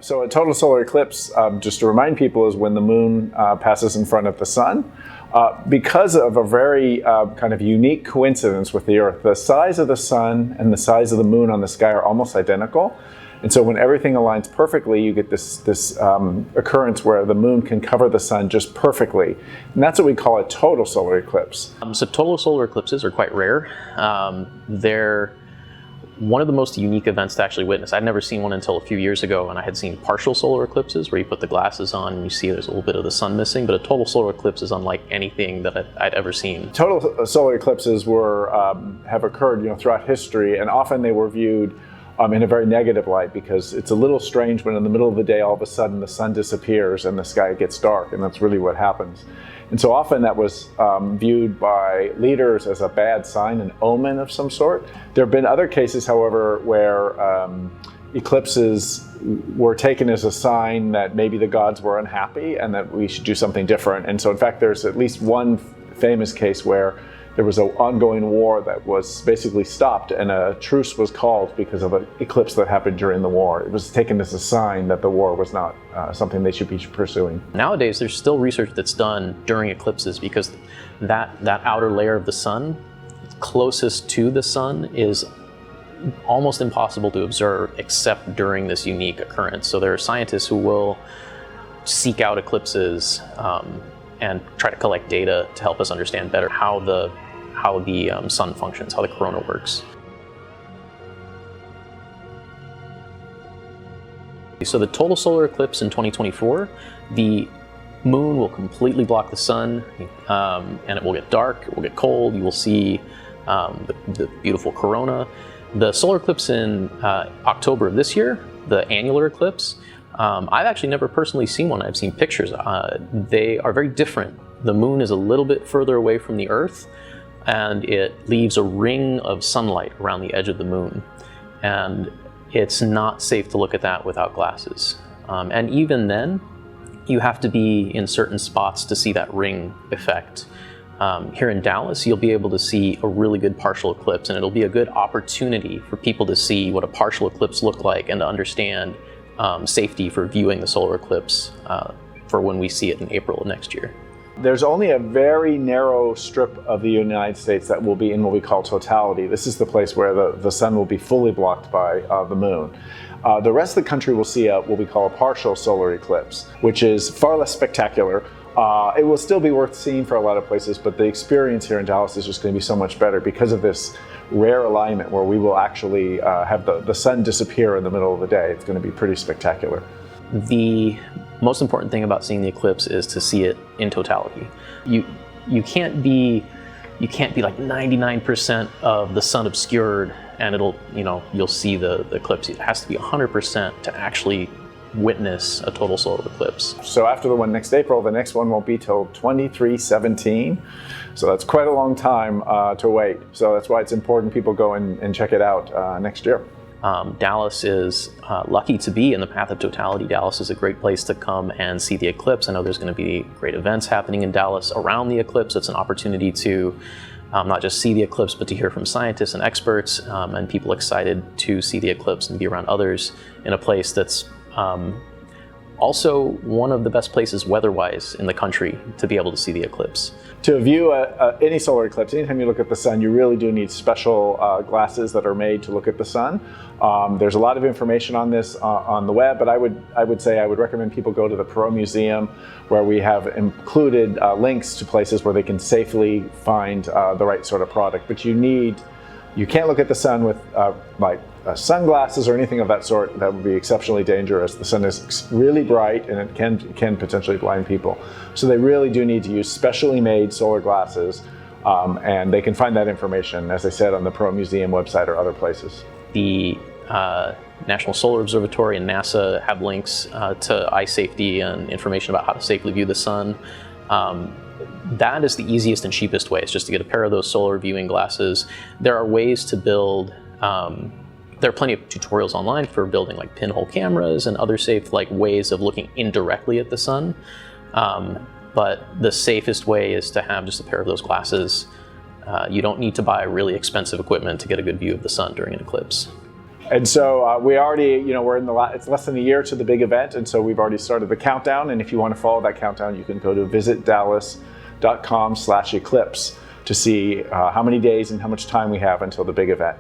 So a total solar eclipse, just to remind people, is when the moon passes in front of the sun. Because of a very kind of unique coincidence with the Earth, the size of the sun and the size of the moon on the sky are almost identical. And so when everything aligns perfectly, you get this occurrence where the moon can cover the sun just perfectly. And that's what we call a total solar eclipse. So total solar eclipses are quite rare. They're one of the most unique events to actually witness. I'd never seen one until a few years ago, and I had seen partial solar eclipses where you put the glasses on and you see there's a little bit of the sun missing, but a total solar eclipse is unlike anything that I'd ever seen. Total solar eclipses have occurred throughout history, and often they were viewed in a very negative light, because it's a little strange when in the middle of the day all of a sudden the sun disappears and the sky gets dark, and that's really what happens. And so often that was viewed by leaders as a bad sign, an omen of some sort. There have been other cases, however, where eclipses were taken as a sign that maybe the gods were unhappy and that we should do something different. And so in fact there's at least one famous case where there was an ongoing war that was basically stopped, and a truce was called because of an eclipse that happened during the war. It was taken as a sign that the war was not something they should be pursuing. Nowadays, there's still research that's done during eclipses, because that outer layer of the sun, closest to the sun, is almost impossible to observe except during this unique occurrence. So there are scientists who will seek out eclipses and try to collect data to help us understand better how the sun functions, how the corona works. So the total solar eclipse in 2024, the moon will completely block the sun, and it will get dark, it will get cold, you will see the beautiful corona. The solar eclipse in October of this year, the annular eclipse, I've actually never personally seen one. I've seen pictures. They are very different. The moon is a little bit further away from the Earth, and it leaves a ring of sunlight around the edge of the moon. And it's not safe to look at that without glasses. And even then, you have to be in certain spots to see that ring effect. Here in Dallas, you'll be able to see a really good partial eclipse, and it'll be a good opportunity for people to see what a partial eclipse looked like and to understand safety for viewing the solar eclipse for when we see it in April of next year. There's only a very narrow strip of the United States that will be in what we call totality. This is the place where the sun will be fully blocked by the moon. The rest of the country will see what we call a partial solar eclipse, which is far less spectacular. It will still be worth seeing for a lot of places, but the experience here in Dallas is just going to be so much better because of this rare alignment where we will actually have the sun disappear in the middle of the day. It's going to be pretty spectacular. The most important thing about seeing the eclipse is to see it in totality. You can't be like 99% of the sun obscured and you'll see the eclipse. It has to be 100% to actually witness a total solar eclipse. So after the one next April, the next one won't be till 2317. So that's quite a long time to wait. So that's why it's important people go and check it out next year. Dallas is lucky to be in the path of totality. Dallas is a great place to come and see the eclipse. I know there's going to be great events happening in Dallas around the eclipse. It's an opportunity to not just see the eclipse, but to hear from scientists and experts and people excited to see the eclipse and be around others in a place that's also one of the best places weather-wise in the country to be able to see the eclipse. To view any solar eclipse, anytime you look at the sun, you really do need special glasses that are made to look at the sun. There's a lot of information on this on the web, but I would say I would recommend people go to the Perot Museum, where we have included links to places where they can safely find the right sort of product. But you can't look at the sun with sunglasses or anything of that sort. That would be exceptionally dangerous. The sun is really bright and it can potentially blind people. So they really do need to use specially made solar glasses, and they can find that information, as I said, on the Perot Museum website or other places. The National Solar Observatory and NASA have links to eye safety and information about how to safely view the sun. That is the easiest and cheapest way. It's just to get a pair of those solar viewing glasses. There are ways to build, there are plenty of tutorials online for building like pinhole cameras and other safe ways of looking indirectly at the sun. but the safest way is to have just a pair of those glasses. You don't need to buy really expensive equipment to get a good view of the sun during an eclipse. And so we already, we're in it's less than a year to the big event, and so we've already started the countdown. And if you want to follow that countdown, you can go to visitdallas.com/eclipse to see how many days and how much time we have until the big event.